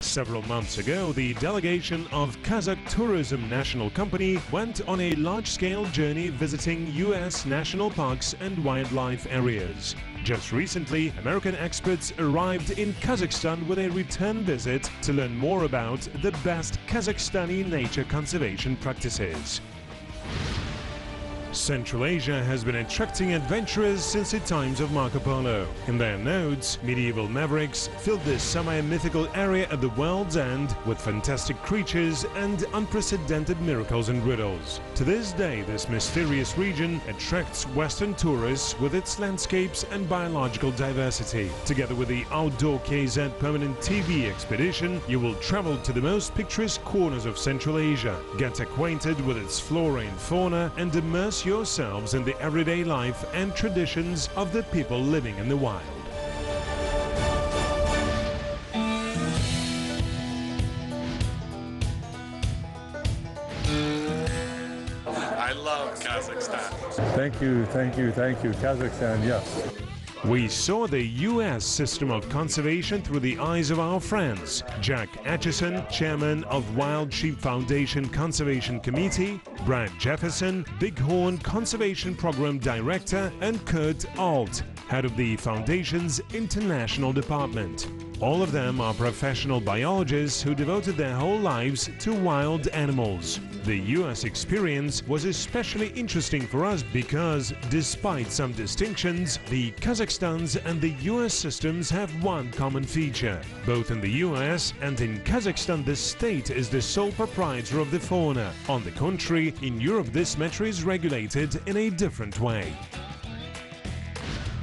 Several months ago, the delegation of Kazakh Tourism National Company went on a large-scale journey visiting U.S. national parks and wildlife areas. Just recently, American experts arrived in Kazakhstan with a return visit to learn more about the best Kazakhstani nature conservation practices. Central Asia has been attracting adventurers since the times of Marco Polo. In their notes, medieval mavericks filled this semi-mythical area at the world's end with fantastic creatures and unprecedented miracles and riddles. To this day, this mysterious region attracts Western tourists with its landscapes and biological diversity. Together with the outdoor KZ permanent TV expedition, you will travel to the most picturesque corners of Central Asia, get acquainted with its flora and fauna, and immerse yourselves in the everyday life and traditions of the people living in the wild. I love Kazakhstan. Thank you, Kazakhstan, yes. We saw the U.S. system of conservation through the eyes of our friends Jack Atchison, chairman of Wild Sheep Foundation Conservation Committee, Brad Jefferson, Bighorn Conservation Program Director, and Kurt Alt, head of the Foundation's International Department. All of them are professional biologists who devoted their whole lives to wild animals. The U.S. experience was especially interesting for us because, despite some distinctions, the Kazakhstan's and the U.S. systems have one common feature. Both in the U.S. and in Kazakhstan, the state is the sole proprietor of the fauna. On the contrary, in Europe, this matter is regulated in a different way.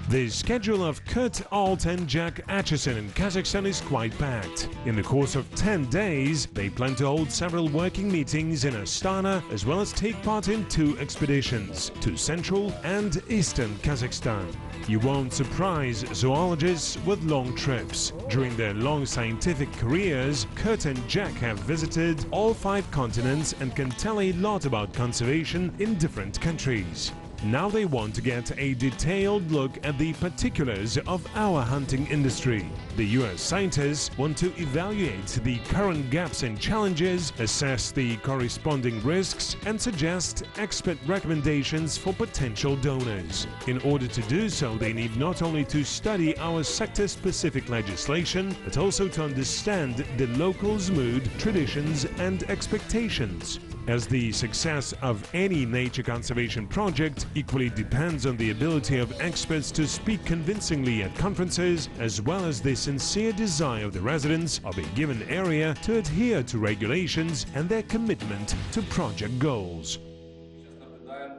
The schedule of Kurt Alt and Jack Atchison in Kazakhstan is quite packed. In the course of 10 days, they plan to hold several working meetings in Astana, as well as take part in 2 expeditions to Central and Eastern Kazakhstan. You won't surprise zoologists with long trips. During their long scientific careers, Kurt and Jack have visited all 5 continents and can tell a lot about conservation in different countries. Now they want to get a detailed look at the particulars of our hunting industry. The US scientists want to evaluate the current gaps and challenges, assess the corresponding risks, and suggest expert recommendations for potential donors. In order to do so, they need not only to study our sector-specific legislation, but also to understand the locals' mood, traditions, and expectations. As the success of any nature conservation project equally depends on the ability of experts to speak convincingly at conferences, as well as the sincere desire of the residents of a given area to adhere to regulations and their commitment to project goals.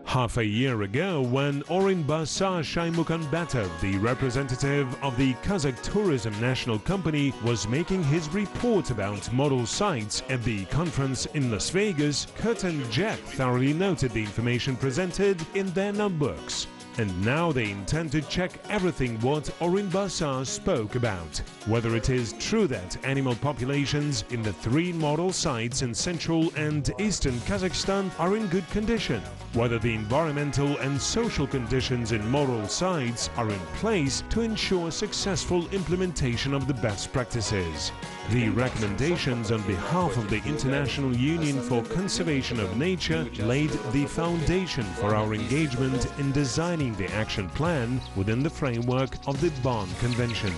Half a year ago, when Orinbasar Shaymukhanbatov, the representative of the Kazakh Tourism National Company, was making his report about model sites at the conference in Las Vegas, Kurt and Jack thoroughly noted the information presented in their notebooks. And now they intend to check everything what Orinbasar spoke about. Whether it is true that animal populations in the 3 model sites in central and eastern Kazakhstan are in good condition. Whether the environmental and social conditions in model sites are in place to ensure successful implementation of the best practices. The recommendations on behalf of the International Union for Conservation of Nature laid the foundation for our engagement in designing the action plan within the framework of the Bonn Convention.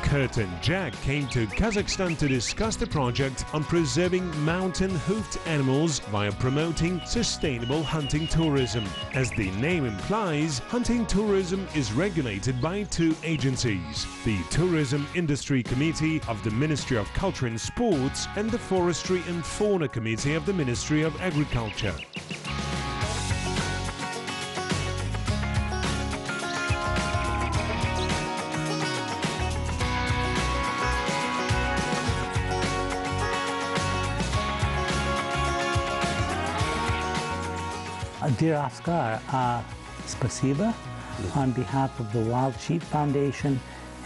Kurt and Jack came to Kazakhstan to discuss the project on preserving mountain-hoofed animals via promoting sustainable hunting tourism. As the name implies, hunting tourism is regulated by 2 agencies: the Tourism Industry Committee of the Ministry of Culture and Sports and the Forestry and Fauna Committee of the Ministry of Agriculture. Dear Oscar, spasiba on behalf of the Wild Sheep Foundation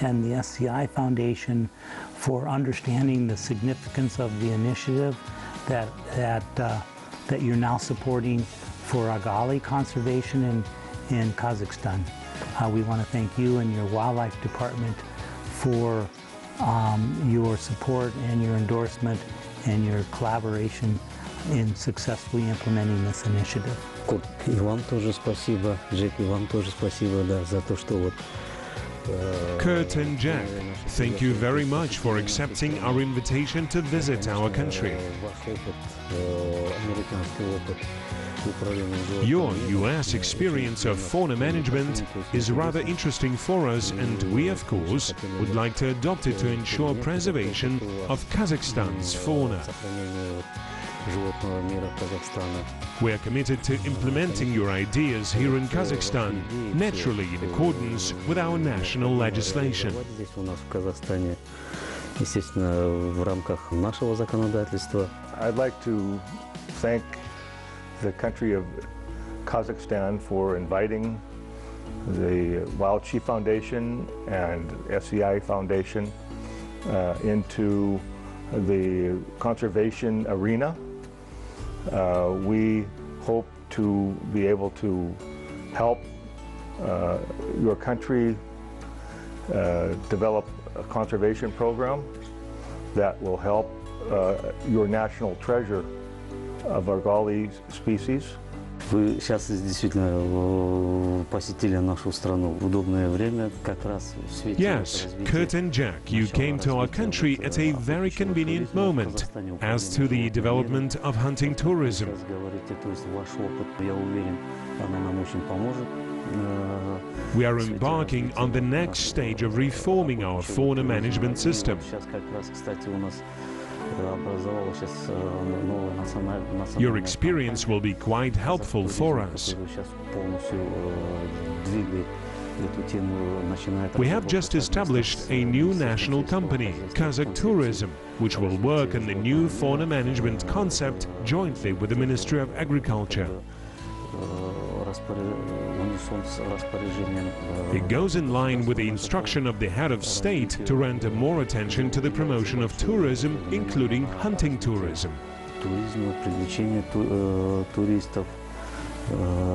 and the SCI Foundation for understanding the significance of the initiative that you're now supporting for agali conservation in Kazakhstan. We want to thank you and your wildlife department for your support and your endorsement and your collaboration in successfully implementing this initiative. И вам тоже спасибо, Джек, и вам тоже спасибо, да, за то, что вот. Kurt and Jack, thank you very much for accepting our invitation to visit our country. Your US experience of fauna management is rather interesting for us, and we, of course, would like to adopt it to ensure preservation of Kazakhstan's fauna. We are committed to implementing your ideas here in Kazakhstan, naturally in accordance with our national legislation. I'd like to thank the country of Kazakhstan for inviting the Wild Sheep Foundation and SEI Foundation into the conservation arena. We hope to be able to help your country develop a conservation program that will help your national treasure of Argali species. Вы сейчас действительно посетили нашу страну в удобное время, как раз в свете. Yes, Kurt and Jack, you came to our country at a very convenient moment as to the development of hunting tourism. We are embarking on the next stage of reforming our fauna management system. Your experience will be quite helpful for us. We have just established a new national company, Kazakh Tourism, which will work on the new fauna management concept jointly with the Ministry of Agriculture. It goes in line with the instruction of the head of state to render more attention to the promotion of tourism, including hunting tourism. Привлечение туристов,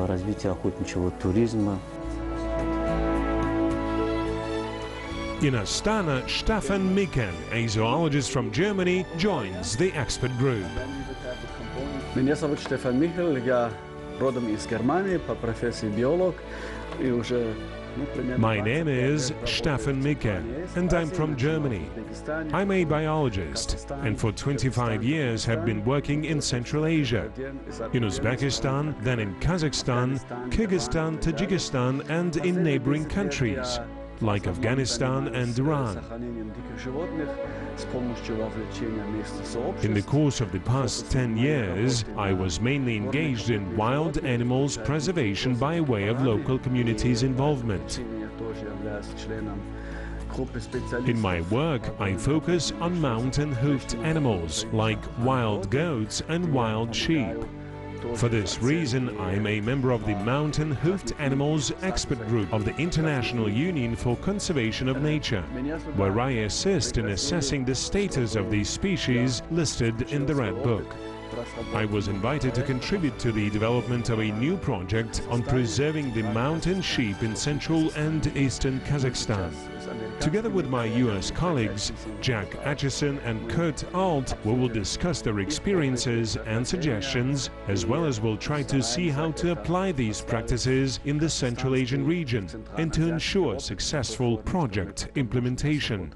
развитие охотничьего туризма. In Astana, Stefan Miken, a zoologist from Germany, joins the expert group. Меня зовут Стефан Михель, я родом из Германии, по профессии биолог, и уже My name is Stefan Miken, and I'm from Germany. I'm a biologist, and for 25 years have been working in Central Asia, in Uzbekistan, then in Kazakhstan, Kyrgyzstan, Tajikistan, and in neighboring countries, like Afghanistan and Iran. In the course of the past 10 years, I was mainly engaged in wild animals preservation by way of local communities' involvement. In my work, I focus on mountain-hoofed animals like wild goats and wild sheep. For this reason, I am a member of the Mountain-Hoofed Animals Expert Group of the International Union for Conservation of Nature, where I assist in assessing the status of these species listed in the Red Book. I was invited to contribute to the development of a new project on preserving the mountain sheep in central and eastern Kazakhstan. Together with my US colleagues, Jack Atchison and Kurt Alt, we will discuss their experiences and suggestions, as well as we'll try to see how to apply these practices in the Central Asian region and to ensure successful project implementation.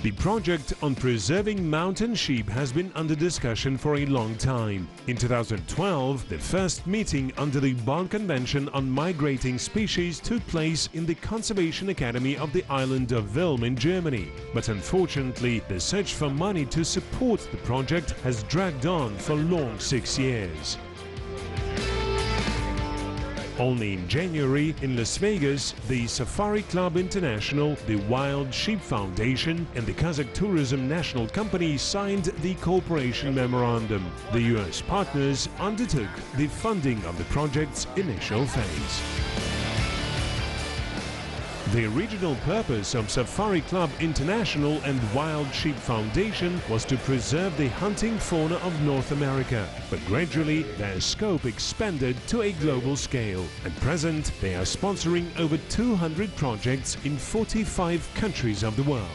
The project on preserving mountain sheep has been under discussion for a long time. In 2012, the first meeting under the Bonn Convention on Migrating Species took place in the Conservation Academy of the island of Wilm in Germany. But unfortunately, the search for money to support the project has dragged on for long 6 years. Only in January, in Las Vegas, the Safari Club International, the Wild Sheep Foundation and the Kazakh Tourism National Company signed the cooperation memorandum. The US partners undertook the funding of the project's initial phase. The original purpose of Safari Club International and Wild Sheep Foundation was to preserve the hunting fauna of North America, but gradually their scope expanded to a global scale. At present, they are sponsoring over 200 projects in 45 countries of the world.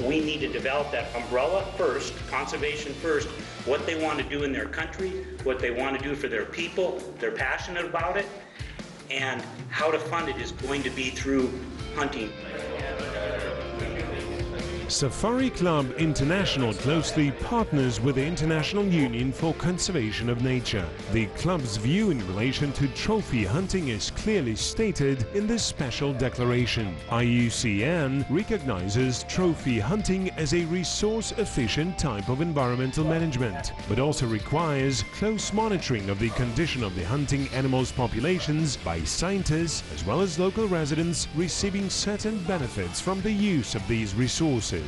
We need to develop that umbrella first, conservation first, what they want to do in their country, what they want to do for their people, they're passionate about it, and how to fund it is going to be through hunting. Safari Club International closely partners with the International Union for Conservation of Nature. The club's view in relation to trophy hunting is clearly stated in this special declaration. IUCN recognizes trophy hunting as a resource-efficient type of environmental management, but also requires close monitoring of the condition of the hunting animals' populations by scientists as well as local residents receiving certain benefits from the use of these resources.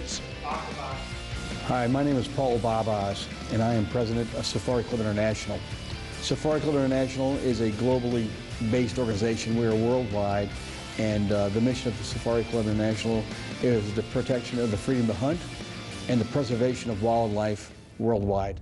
Hi, my name is Paul Babas, and I am president of Safari Club International. Safari Club International is a globally based organization. We are worldwide, and the mission of the Safari Club International is the protection of the freedom to hunt and the preservation of wildlife worldwide.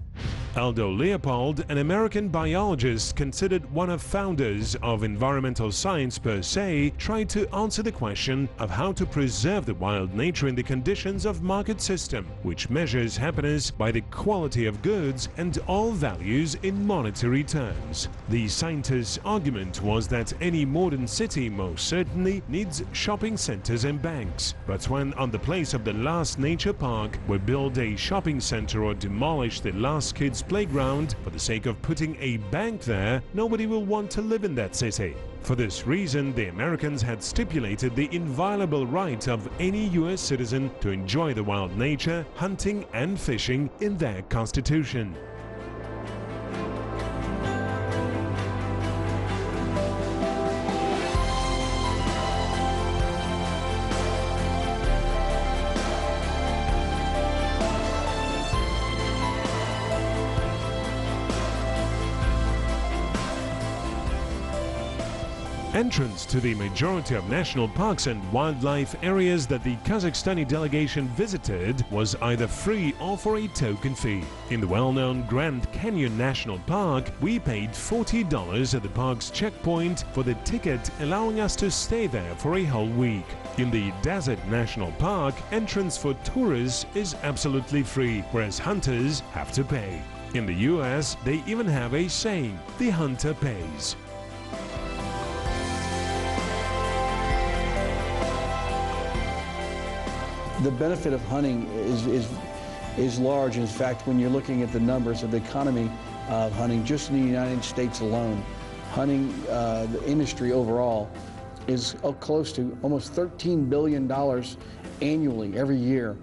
Aldo Leopold, an American biologist considered one of founders of environmental science per se, tried to answer the question of how to preserve the wild nature in the conditions of market system, which measures happiness by the quality of goods and all values in monetary terms. The scientist's argument was that any modern city most certainly needs shopping centers and banks, but when on the place of the last nature park we build a shopping center or demolish the last kids playground for the sake of putting a bank there, nobody will want to live in that city. For this reason, the Americans had stipulated the inviolable right of any US citizen to enjoy the wild nature, hunting and fishing in their constitution. Entrance to the majority of national parks and wildlife areas that the Kazakhstani delegation visited was either free or for a token fee. In the well-known Grand Canyon National Park, we paid $40 at the park's checkpoint for the ticket, allowing us to stay there for a whole week. In the Desert National Park, entrance for tourists is absolutely free, whereas hunters have to pay. In the US, they even have a saying, "The hunter pays." The benefit of hunting is large. In fact, when you're looking at the numbers of the economy of hunting, just in the United States alone, hunting, the industry overall, is close to almost $13 billion annually, every year,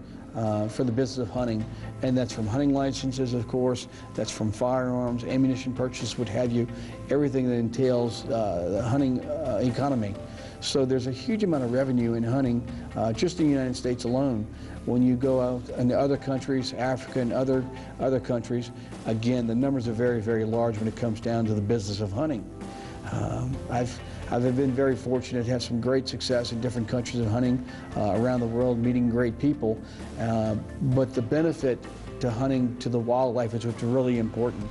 for the business of hunting. And that's from hunting licenses, of course, that's from firearms, ammunition purchase, what have you, everything that entails the hunting economy. So there's a huge amount of revenue in hunting just in the United States alone. When you go out into other countries, Africa and other countries, again, the numbers are very, very large when it comes down to the business of hunting. I've been very fortunate to have some great success in different countries of hunting around the world, meeting great people. But the benefit to hunting to the wildlife is what's really important.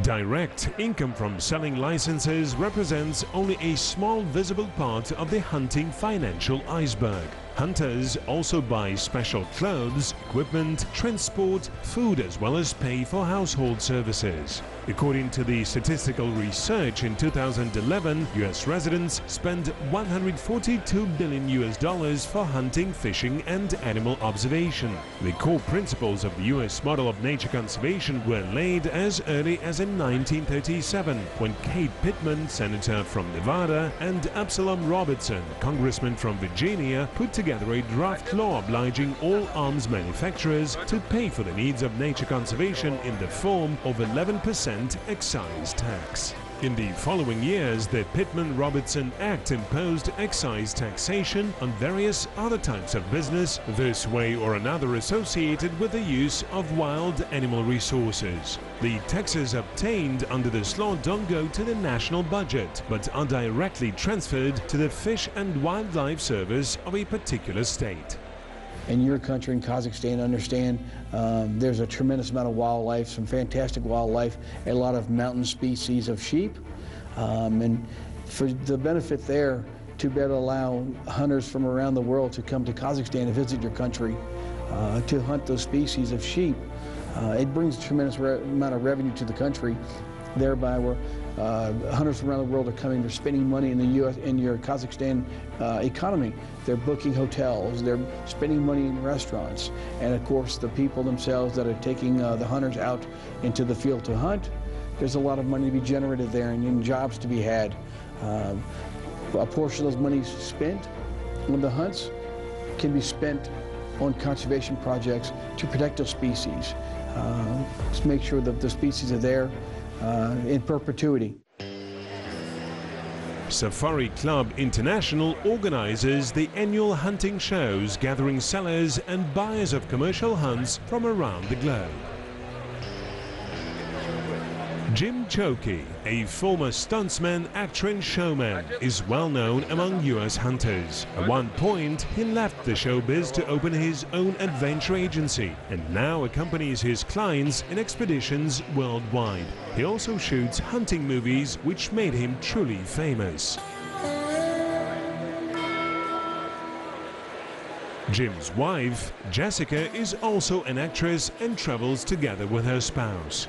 Direct income from selling licenses represents only a small visible part of the hunting financial iceberg. Hunters also buy special clothes, equipment, transport, food, as well as pay for household services. According to the statistical research in 2011, US residents spent $142 billion for hunting, fishing, and animal observation. The core principles of the US model of nature conservation were laid as early as in 1937, when Kate Pittman, senator from Nevada, and Absalom Robertson, congressman from Virginia, put together a draft law obliging all arms manufacturers to pay for the needs of nature conservation in the form of 11% excise tax. In the following years, the Pittman-Robertson Act imposed excise taxation on various other types of business, this way or another associated with the use of wild animal resources. The taxes obtained under this law don't go to the national budget, but are directly transferred to the Fish and Wildlife Service of a particular state. In your country, in Kazakhstan, understand there's a tremendous amount of wildlife, some fantastic wildlife, a lot of mountain species of sheep. And for the benefit there, to be able to allow hunters from around the world to come to Kazakhstan to visit your country to hunt those species of sheep, it brings a tremendous amount of revenue to the country. Thereby, where hunters from around the world are coming, they're spending money in the U.S. in your Kazakhstan economy. They're booking hotels, they're spending money in restaurants, and of course the people themselves that are taking the hunters out into the field to hunt. There's a lot of money to be generated there and jobs to be had. A portion of those monies spent on the hunts can be spent on conservation projects to protect those species, to make sure that the species are there in perpetuity. Safari Club International organizes the annual hunting shows, gathering sellers and buyers of commercial hunts from around the globe. Jim Choki, a former stuntsman, actor and showman, is well known among US hunters. At one point, he left the showbiz to open his own adventure agency and now accompanies his clients in expeditions worldwide. He also shoots hunting movies, which made him truly famous. Jim's wife, Jessica, is also an actress and travels together with her spouse.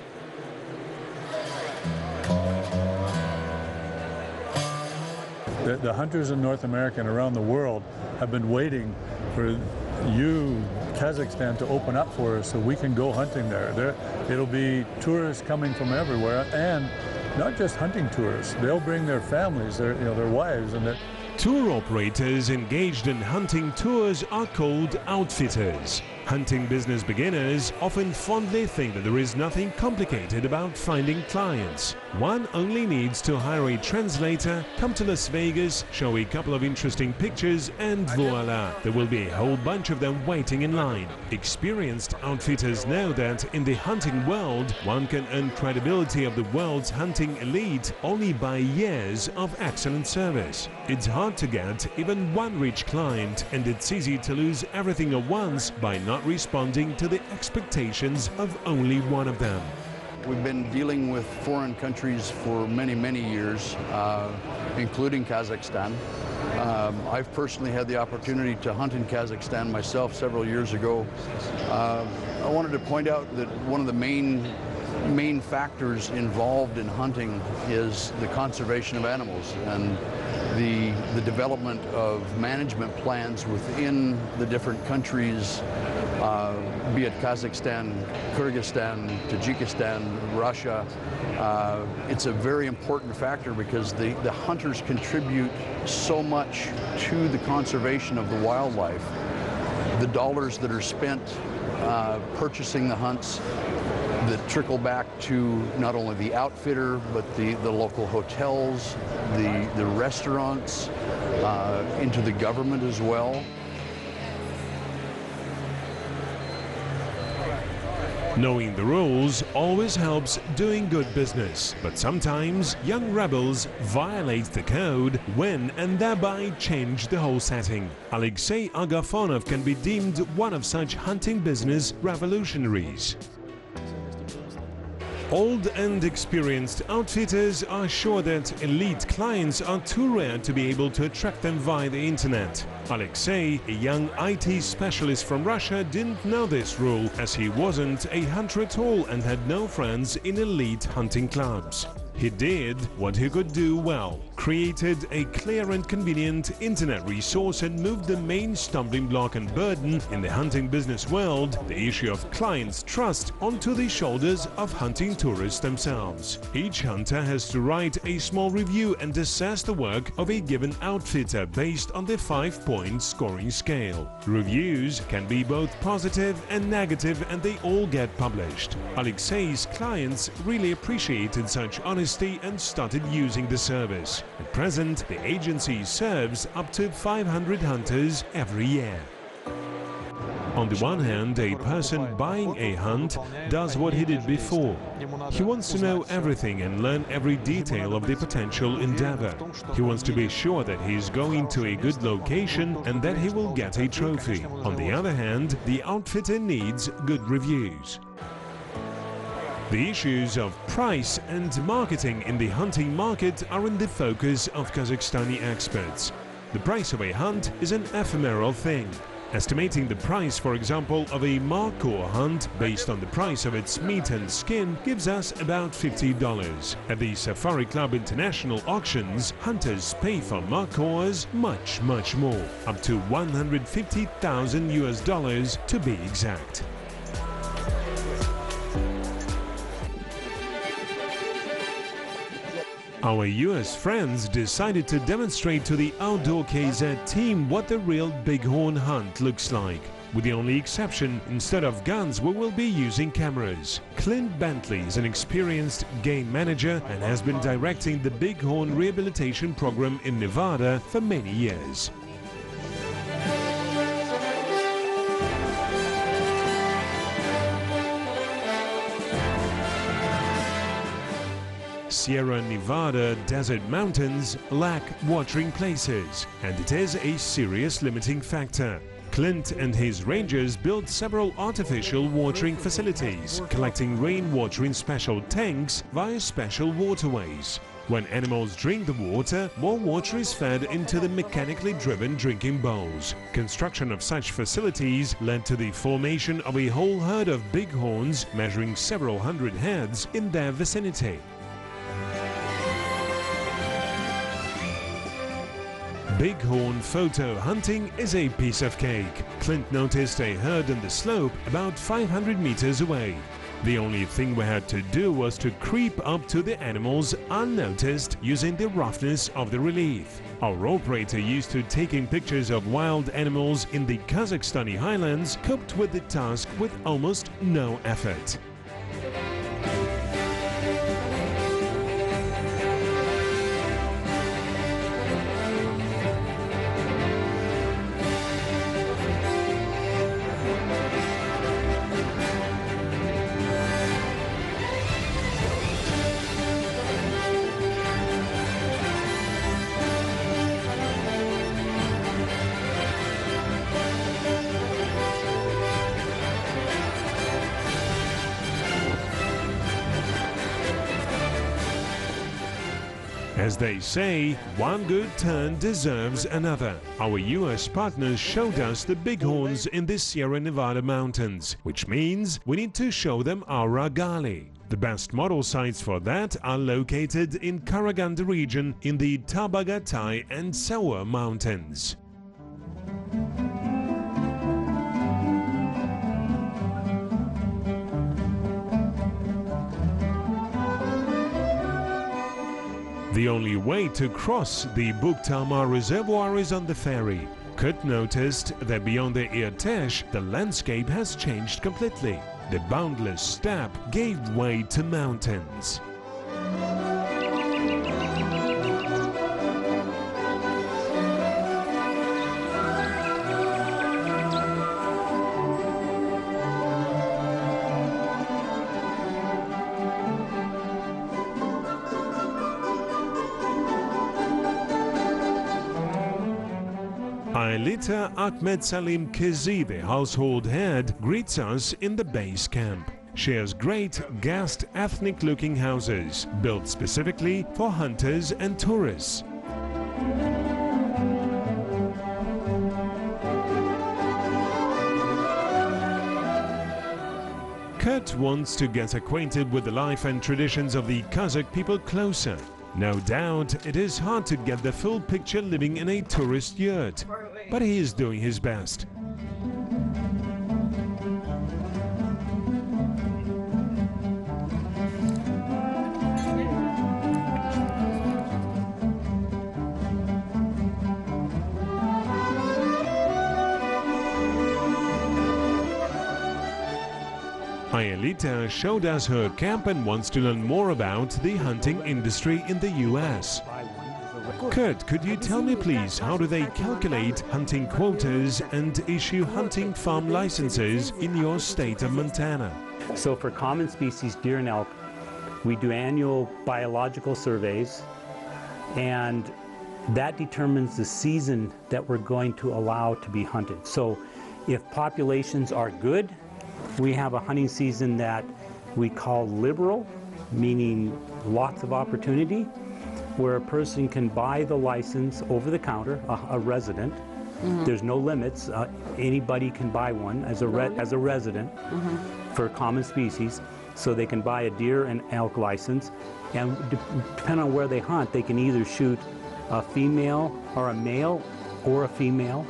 The hunters in North America and around the world have been waiting for you, Kazakhstan, to open up for us so we can go hunting there. It'll be tourists coming from everywhere, and not just hunting tourists. They'll bring their families, their wives, and Tour operators engaged in hunting tours are called outfitters. Hunting business beginners often fondly think that there is nothing complicated about finding clients. One only needs to hire a translator, come to Las Vegas, show a couple of interesting pictures, and voila, there will be a whole bunch of them waiting in line. Experienced outfitters know that in the hunting world, one can earn credibility of the world's hunting elite only by years of excellent service. It's hard to get even one rich client, and it's easy to lose everything at once by not responding to the expectations of only one of them. We've been dealing with foreign countries for many, many years, including Kazakhstan. I've personally had the opportunity to hunt in Kazakhstan myself several years ago. I wanted to point out that one of the main factors involved in hunting is the conservation of animals and the development of management plans within the different countries, be it Kazakhstan, Kyrgyzstan, Tajikistan, Russia. It's a very important factor because the hunters contribute so much to the conservation of the wildlife. The dollars that are spent purchasing the hunts that trickle back to not only the outfitter, but the local hotels, the restaurants, into the government as well. Knowing the rules always helps doing good business, but sometimes young rebels violate the code, win and thereby change the whole setting. Alexei Agafonov can be deemed one of such hunting business revolutionaries. Old and experienced outfitters are sure that elite clients are too rare to be able to attract them via the internet. Alexei, a young IT specialist from Russia, didn't know this rule, as he wasn't a hunter at all and had no friends in elite hunting clubs. He did what he could do well, created a clear and convenient internet resource and moved the main stumbling block and burden in the hunting business world, the issue of clients' trust, onto the shoulders of hunting tourists themselves. Each hunter has to write a small review and assess the work of a given outfitter based on the 5 points 3-point scoring scale. Reviews can be both positive and negative, and they all get published. Alexei's clients really appreciated such honesty and started using the service. At present, the agency serves up to 500 hunters every year. On the one hand, a person buying a hunt does what he did before. He wants to know everything and learn every detail of the potential endeavor. He wants to be sure that he is going to a good location and that he will get a trophy. On the other hand, the outfitter needs good reviews. The issues of price and marketing in the hunting market are in the focus of Kazakhstani experts. The price of a hunt is an ephemeral thing. Estimating the price, for example, of a markhor hunt based on the price of its meat and skin gives us about $50. At the Safari Club International auctions, hunters pay for markhors much more, up to $150,000 to be exact. Our US friends decided to demonstrate to the outdoor KZ team what the real bighorn hunt looks like. With the only exception, instead of guns, we will be using cameras. Clint Bentley is an experienced game manager and has been directing the bighorn rehabilitation program in Nevada for many years. Sierra Nevada desert mountains lack watering places, and it is a serious limiting factor. Clint and his rangers built several artificial watering facilities, collecting rainwater in special tanks via special waterways. When animals drink the water, more water is fed into the mechanically driven drinking bowls. Construction of such facilities led to the formation of a whole herd of bighorns measuring several hundred heads in their vicinity. Bighorn photo hunting is a piece of cake. Clint noticed a herd on the slope about 500 meters away. The only thing we had to do was to creep up to the animals unnoticed using the roughness of the relief. Our operator, used to taking pictures of wild animals in the Kazakhstani highlands, coped with the task with almost no effort. As they say, one good turn deserves another. Our US partners showed us the bighorns in the Sierra Nevada mountains, which means we need to show them our regalia. The best model sites for that are located in Karaganda region in the Tabagatai and Saur mountains. The only way to cross the Bukhtama reservoir is on the ferry. Kurt noticed that beyond the Irtesh, the landscape has changed completely. The boundless steppe gave way to mountains. Aelita Ahmed Salim Kizi, the household head, greets us in the base camp. She has great guest ethnic-looking houses, built specifically for hunters and tourists. Kurt wants to get acquainted with the life and traditions of the Kazakh people closer. No doubt, it is hard to get the full picture living in a tourist yurt, but he is doing his best. Aelita showed us her camp and wants to learn more about the hunting industry in the US. Kurt, could you tell me please, how do they calculate hunting quotas and issue hunting farm licenses in your state of Montana? So for common species deer and elk, we do annual biological surveys, and that determines the season that we're going to allow to be hunted. So if populations are good, we have a hunting season that we call liberal, meaning lots of opportunity, where a person can buy the license over the counter, a resident. There's no limits. Anybody can buy one as a resident for common species. So they can buy a deer and elk license, and depending on where they hunt, they can either shoot a female or a male or a female.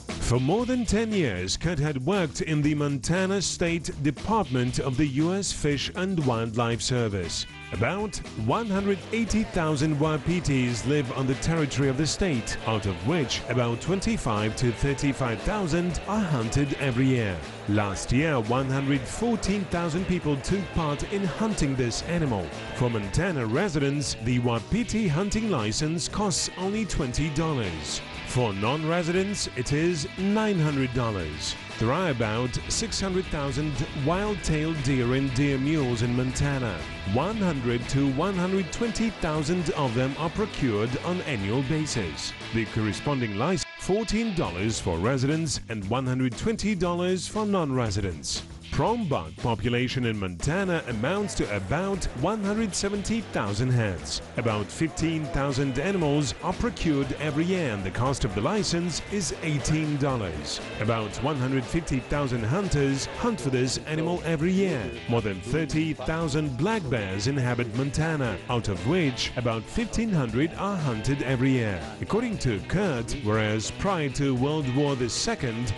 For more than 10 years, Kurt had worked in the Montana State Department of the U.S. Fish and Wildlife Service. About 180,000 wapitis live on the territory of the state, out of which about 25 to 35,000 are hunted every year. Last year, 114,000 people took part in hunting this animal. For Montana residents, the wapiti hunting license costs only $20. For non-residents, it is $900. There are about 600,000 wild-tailed deer and deer mules in Montana. 100 to 120,000 of them are procured on annual basis. The corresponding license, $14 for residents and $120 for non-residents. Prongbuck population in Montana amounts to about 170,000 heads. About 15,000 animals are procured every year, and the cost of the license is $18. About 150,000 hunters hunt for this animal every year. More than 30,000 black bears inhabit Montana, out of which about 1,500 are hunted every year. According to Kurt, whereas prior to World War II,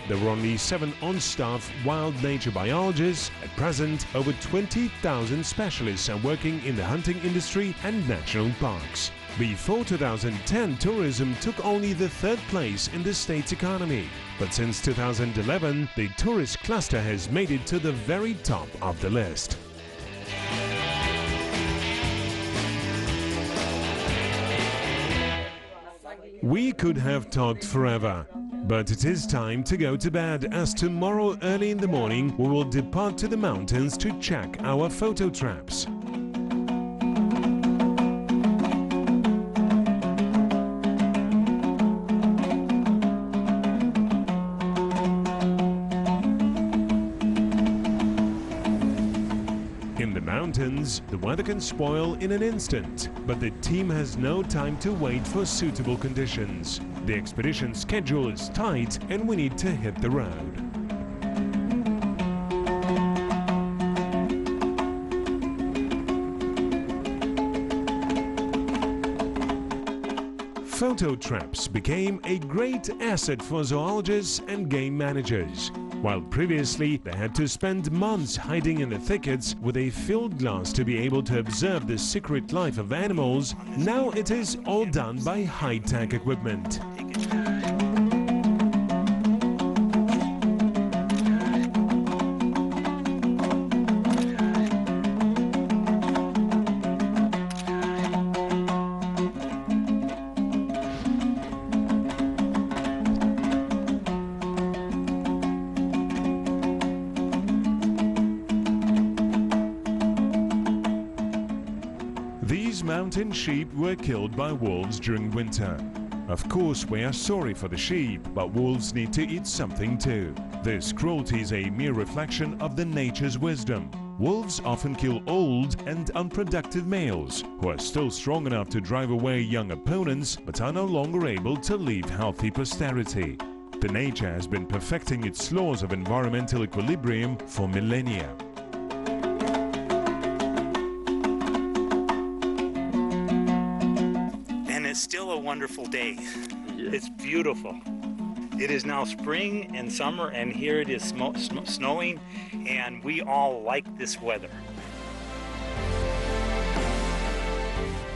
there were only 7 on-staff wild nature biologists, at present over 20,000 specialists are working in the hunting industry and national parks. Before 2010, tourism took only the 3rd place in the state's economy. But since 2011, the tourist cluster has made it to the very top of the list. We could have talked forever, but it is time to go to bed, as tomorrow early in the morning we will depart to the mountains to check our photo traps. In the mountains, the weather can spoil in an instant, but the team has no time to wait for suitable conditions. The expedition schedule is tight and we need to hit the road. Photo traps became a great asset for zoologists and game managers. While previously they had to spend months hiding in the thickets with a field glass to be able to observe the secret life of animals, now it is all done by high-tech equipment. These mountain sheep were killed by wolves during winter. Of course, we are sorry for the sheep, but wolves need to eat something too. This cruelty is a mere reflection of the nature's wisdom. Wolves often kill old and unproductive males who are still strong enough to drive away young opponents but are no longer able to leave healthy posterity. The nature has been perfecting its laws of environmental equilibrium for millennia. It's still a wonderful day. It's beautiful. It is now spring and summer, and here it is snowing, and we all like this weather.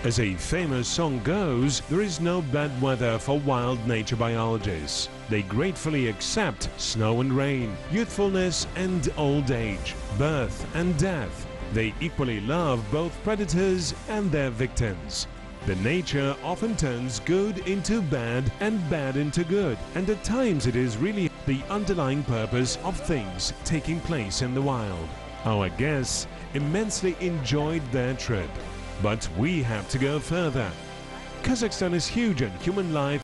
As a famous song goes, there is no bad weather for wild nature biologists. They gratefully accept snow and rain, youthfulness and old age, birth and death. They equally love both predators and their victims. The nature often turns good into bad and bad into good, and at times it is really the underlying purpose of things taking place in the wild. Our guests immensely enjoyed their trip. But we have to go further. Kazakhstan is huge and human life